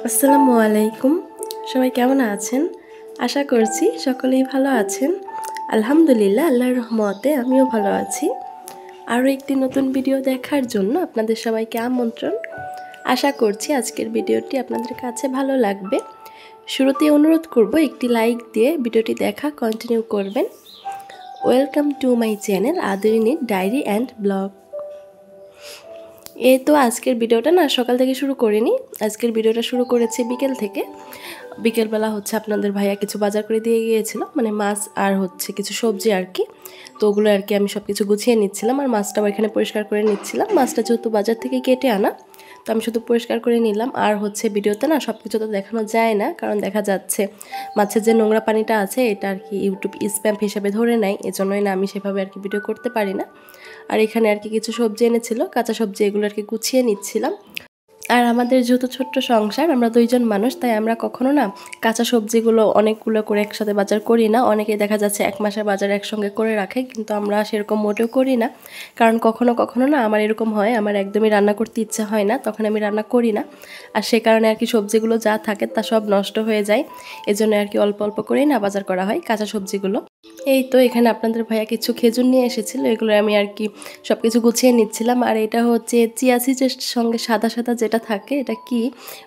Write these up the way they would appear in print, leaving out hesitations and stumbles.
আসসালামু আলাইকুম। সবাই কেমন আছেন? আশা করছি সকলেই ভালো আছেন। আলহামদুলিল্লাহ, আল্লাহর রহমতে আমিও ভালো আছি। আরও একটি নতুন ভিডিও দেখার জন্য আপনাদের সবাইকে আমন্ত্রণ। আশা করছি আজকের ভিডিওটি আপনাদের কাছে ভালো লাগবে। শুরুতে অনুরোধ করব একটি লাইক দিয়ে ভিডিওটি দেখা কন্টিনিউ করবেন। ওয়েলকাম টু মাই চ্যানেল আদরিনীর ডায়েরি অ্যান্ড ব্লগ। এই তো আজকের ভিডিওটা না সকাল থেকে শুরু করিনি, আজকের ভিডিওটা শুরু করেছি বিকেল থেকে। বিকেলবেলা আপনাদের ভাইয়া কিছু বাজার করে দিয়ে গিয়েছিল, মানে মাছ আর কিছু সবজি আর কি। তো ওগুলো আর কি আমি সব কিছু গুছিয়ে নিচ্ছিলাম, আর মাছটাও এখানে পরিষ্কার করে নিচ্ছিলাম। মাছটা যেহেতু বাজার থেকে কেটে আনা, তো আমি শুধু পরিষ্কার করে নিলাম। আর ভিডিওতে না সব কিছু তো দেখানো যায় না, কারণ দেখা যাচ্ছে মাছের যে নোংরা পানিটা আছে এটা আর কি ইউটিউব স্প্যাম হিসেবে ধরে নেয়, এজন্যই না আমি সেভাবে আর কি ভিডিও করতে পারি না। আর এখানে আর কি কিছু সবজি এনেছিল, কাঁচা সবজি, এগুলো আর কি গুছিয়ে নিচ্ছিলাম। আর আমাদের যেহেতু ছোট্ট সংসার, আমরা দুইজন মানুষ, তাই আমরা কখনো না কাঁচা সবজিগুলো অনেকগুলো করে একসাথে বাজার করি না। অনেকে দেখা যাচ্ছে এক মাসের বাজার একসঙ্গে করে রাখে, কিন্তু আমরা সেরকম মোটেও করি না। কারণ কখনো কখনো না আমার এরকম হয়, আমার একদমই রান্না করতে ইচ্ছা হয় না, তখন আমি রান্না করি না। আর সে কারণে আর কি সবজিগুলো যা থাকে তা সব নষ্ট হয়ে যায়। এজন্য আর কি অল্প অল্প করেই না বাজার করা হয় কাঁচা সবজিগুলো। এই তো এখানে আপনাদের ভাইয়া কিছু খেজুর নিয়ে এসেছিল, এগুলো আমি আর কি সব কিছু গুছিয়ে নিচ্ছিলাম। আর এটা হচ্ছে চিয়া সিডের সঙ্গে সাদা সাদা যেটা থাকে, এটা কি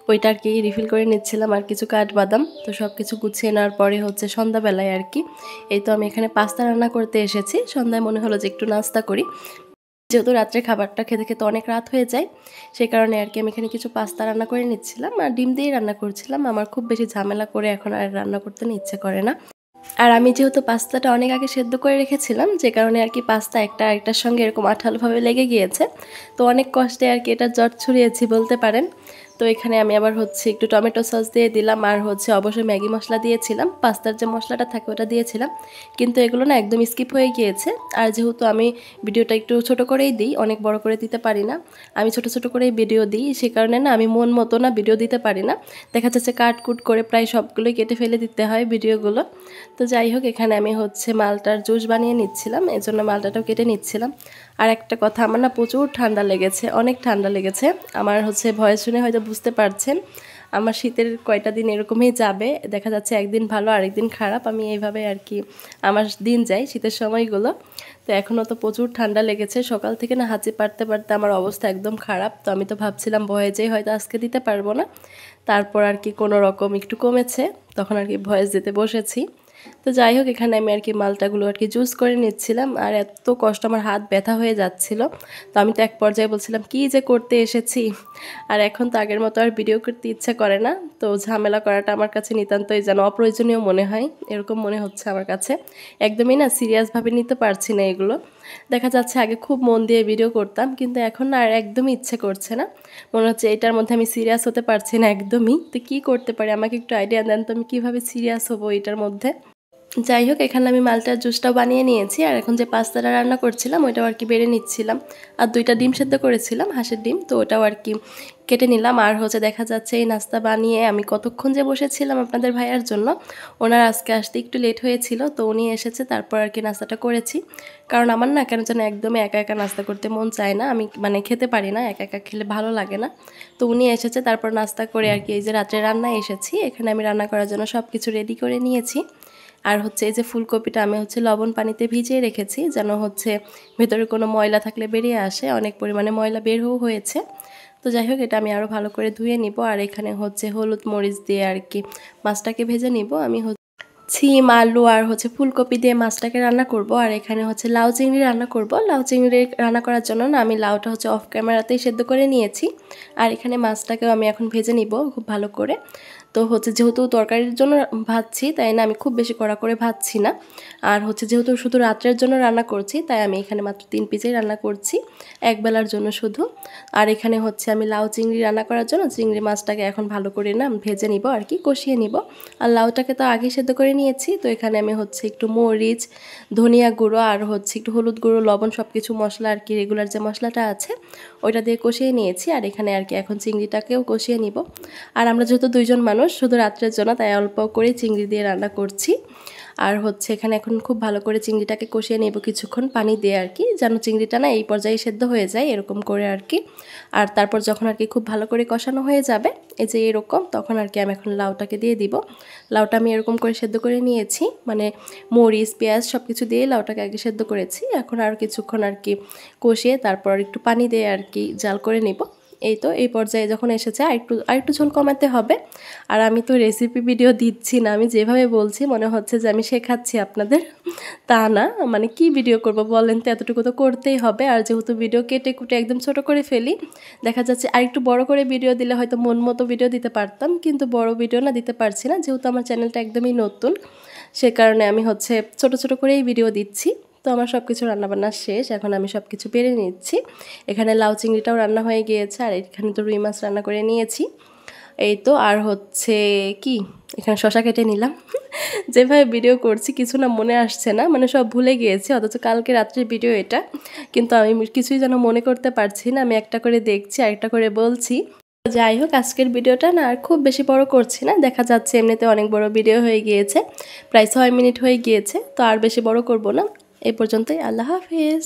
ওইটা আর কি রিফিল করে নিচ্ছিলাম। আর কিছু কাঠবাদাম, তো সব কিছু গুছিয়ে নেওয়ার পরে সন্ধ্যাবেলায় আর কি এই তো আমি এখানে পাস্তা রান্না করতে এসেছি। সন্ধ্যায় মনে হলো যে একটু নাস্তা করি, যেহেতু রাত্রে খাবারটা খেতে খেতে অনেক রাত হয়ে যায়, সেই কারণে আর কি আমি এখানে কিছু পাস্তা রান্না করে নিচ্ছিলাম। আর ডিম দিয়েই রান্না করছিলাম, আমার খুব বেশি ঝামেলা করে এখন আর রান্না করতে ইচ্ছে করে না। আর আমি যেহেতু পাস্তাটা অনেক আগে সেদ্ধ করে রেখেছিলাম, যে কারণে আর কি পাস্তা একটা আরেকটার সঙ্গে এরকম আঠালোভাবে লেগে গিয়েছে। তো অনেক কষ্টে আর কি এটা জট ছড়িয়েছি বলতে পারেন। তো এখানে আমি আবার একটু টমেটো সস দিয়ে দিলাম, আর অবশ্যই ম্যাগি মশলা দিয়েছিলাম, পাস্তার যে মশলাটা থাকে ওটা দিয়েছিলাম। কিন্তু এগুলো না একদম স্কিপ হয়ে গিয়েছে। আর যেহেতু আমি ভিডিওটা একটু ছোট করেই দিই, অনেক বড় করে দিতে পারি না, আমি ছোট ছোট করেই ভিডিও দিই, সে কারণে না আমি মন মতো না ভিডিও দিতে পারি না। দেখা যাচ্ছে কাটকুট করে প্রায় সবগুলোই কেটে ফেলে দিতে হয় ভিডিওগুলো। তো যাই হোক, এখানে আমি মালটার জুস বানিয়ে নিচ্ছিলাম, এজন্য মালটাটাও কেটে নিচ্ছিলাম। আর একটা কথা, আমার না প্রচুর ঠান্ডা লেগেছে, অনেক ঠান্ডা লেগেছে। আমার ভয়েস শুনে হয়তো বুঝতে পারছেন আমার শীতের কয়টা দিন এরকমই যাবে, দেখা যাচ্ছে একদিন ভালো আরেকদিন খারাপ, আমি এইভাবে আর কি আমার দিন যায় শীতের সময়গুলো। তো এখনও তো প্রচুর ঠান্ডা লেগেছে, সকাল থেকে না হাঁচি পারতে পারতে আমার অবস্থা একদম খারাপ। তো আমি তো ভাবছিলাম ভয়েসেই হয়তো আজকে দিতে পারবো না, তারপর আর কি কোনো রকম একটু কমেছে, তখন আর কি ভয়েস দিতে বসেছি। তো যাই হোক, এখানে আমি আর কি মালটাগুলো আর কি জুস করে নিচ্ছিলাম। আর এত কষ্ট, আমার হাত ব্যথা হয়ে যাচ্ছিল। তো আমি তো এক পর্যায়ে বলছিলাম কি যে করতে এসেছি। আর এখন তো আগের মতো আর ভিডিও করতে ইচ্ছা করে না, তো ঝামেলা করাটা আমার কাছে নিতান্তই যেন অপ্রয়োজনীয় মনে হয়, এরকম মনে হচ্ছে আমার কাছে। একদমই না সিরিয়াসভাবে নিতে পারছি না এগুলো। দেখা যাচ্ছে আগে খুব মন দিয়ে ভিডিও করতাম, কিন্তু এখন না আর একদমই ইচ্ছে করছে না, মনে হচ্ছে এটার মধ্যে আমি সিরিয়াস হতে পারছি না একদমই। তো কী করতে পারি, আমাকে একটু আইডিয়া দেন তো, আমি কীভাবে সিরিয়াস হবো এটার মধ্যে। যাই হোক, এখানে আমি মালটার জুসটাও বানিয়ে নিয়েছি, আর এখন যে পাস্তাটা রান্না করছিলাম ওইটাও আর কি বেড়ে নিচ্ছিলাম। আর 2টা ডিম সেদ্ধ করেছিলাম, হাঁসের ডিম, তো ওটাও আর কি কেটে নিলাম। আর দেখা যাচ্ছে এই নাস্তা বানিয়ে আমি কতক্ষণ যে বসেছিলাম আপনাদের ভাইয়ার জন্য। ওনার আজকে আসতে একটু লেট হয়েছিল, তো উনি এসেছে, তারপর আর কি নাস্তাটা করেছি। কারণ আমার না কেন যেন একদমই একা একা নাস্তা করতে মন চায় না, আমি মানে খেতে পারি না, একা একা খেলে ভালো লাগে না। তো উনি এসেছে, তারপর নাস্তা করে আর কি এই যে রাত্রে রান্নায় এসেছি। এখানে আমি রান্না করার জন্য সব কিছু রেডি করে নিয়েছি। আর এই যে ফুলকপিটা আমি লবণ পানিতে ভিজিয়ে রেখেছি, যেন ভেতরে কোনো ময়লা থাকলে বেরিয়ে আসে, অনেক পরিমাণে ময়লা বেরও হয়েছে। তো যাই হোক, এটা আমি আরও ভালো করে ধুয়ে নিব। আর এখানে হলুদ মরিচ দিয়ে আর কি মাছটাকে ভেজে নিব। আমি সিম, আলু আর ফুলকপি দিয়ে মাছটাকে রান্না করব। আর এখানে লাউ চিংড়ি রান্না করব। লাউ চিংড়ি রান্না করার জন্য না আমি লাউটা অফ ক্যামেরাতেই সেদ্ধ করে নিয়েছি। আর এখানে মাছটাকেও আমি এখন ভেজে নিব খুব ভালো করে। তো যেহেতু তরকারির জন্য ভাজছি, তাই না আমি খুব বেশি কড়া করে ভাজছি না। আর যেহেতু শুধু রাত্রের জন্য রান্না করছি, তাই আমি এখানে মাত্র 3 পিসেই রান্না করছি, একবেলার জন্য শুধু। আর এখানে আমি লাউ চিংড়ি রান্না করার জন্য চিংড়ি মাছটাকে এখন ভালো করে না ভেজে নিব আর কি, কষিয়ে নিব। আর লাউটাকে তো আগে সেদ্ধ করে নিয়েছি। তো এখানে আমি একটু মরিচ, ধনিয়া গুঁড়ো আর একটু হলুদ গুঁড়ো, লবণ, সব কিছু মশলা আর কি রেগুলার যে মশলাটা আছে ওইটা দিয়ে কষিয়ে নিয়েছি। আর এখানে আর কি এখন চিংড়িটাকেও কষিয়ে নিব। আর আমরা যেহেতু 2জন মানুষ, শুধু রাত্রের জন্য, তাই অল্প করে চিংড়ি দিয়ে রান্না করছি। আর হচ্ছে এখানে এখন খুব ভালো করে চিংড়িটাকে কষিয়ে নেব কিছুক্ষণ পানি দিয়ে আর কি, যেন চিংড়িটা না এই পর্যায়ে সেদ্ধ হয়ে যায় এরকম করে আর কি। আর তারপর যখন আর কি খুব ভালো করে কষানো হয়ে যাবে এই যে এরকম, তখন আর কি আমি এখন লাউটাকে দিয়ে দিব। লাউটা আমি এরকম করে সেদ্ধ করে নিয়েছি, মানে মরিচ পেঁয়াজ সব কিছু দিয়ে লাউটাকে আগে সেদ্ধ করেছি। এখন আর কিছুক্ষণ আর কি কষিয়ে তারপর একটু পানি দিয়ে আর কি জাল করে নিব। এই তো এই পর্যায়ে যখন এসেছে আরেকটু ঝোল কমাতে হবে। আর আমি তো রেসিপি ভিডিও দিচ্ছি না, আমি যেভাবে বলছি মনে হচ্ছে যে আমি শেখাচ্ছি আপনাদের, তা না। মানে কি ভিডিও করব বলেন তো, এতটুকু তো করতেই হবে। আর যেহেতু ভিডিও কেটে কুটে একদম ছোট করে ফেলি, দেখা যাচ্ছে আরেকটু বড় করে ভিডিও দিলে হয়তো মন মতো ভিডিও দিতে পারতাম, কিন্তু বড় ভিডিও না দিতে পারছি না, যেহেতু আমার চ্যানেলটা একদমই নতুন। সে কারণে আমি হচ্ছে ছোট ছোট করেই ভিডিও দিচ্ছি। তো আমার সব কিছু রান্নাবান্না শেষ, এখন আমি সব কিছু বেড়ে নিচ্ছি। এখানে লাউ চিংড়িটাও রান্না হয়ে গিয়েছে, আর এখানে তো রুই মাছ রান্না করে নিয়েছি। এই তো আর হচ্ছে কি, এখানে শশা কেটে নিলাম। যেভাবে ভিডিও করছি কিছু না মনে আসছে না, মানে সব ভুলে গিয়েছি, অথচ কালকে রাত্রের ভিডিও এটা, কিন্তু আমি কিছুই যেন মনে করতে পারছি না। আমি একটা করে দেখছি আর একটা করে বলছি। যাই হোক, আজকের ভিডিওটা না আর খুব বেশি বড় করছি না, দেখা যাচ্ছে এমনিতে অনেক বড় ভিডিও হয়ে গিয়েছে, প্রায় 6 মিনিট হয়ে গিয়েছে, তো আর বেশি বড় করব না। এই পর্যন্তই, আল্লাহ হাফেজ।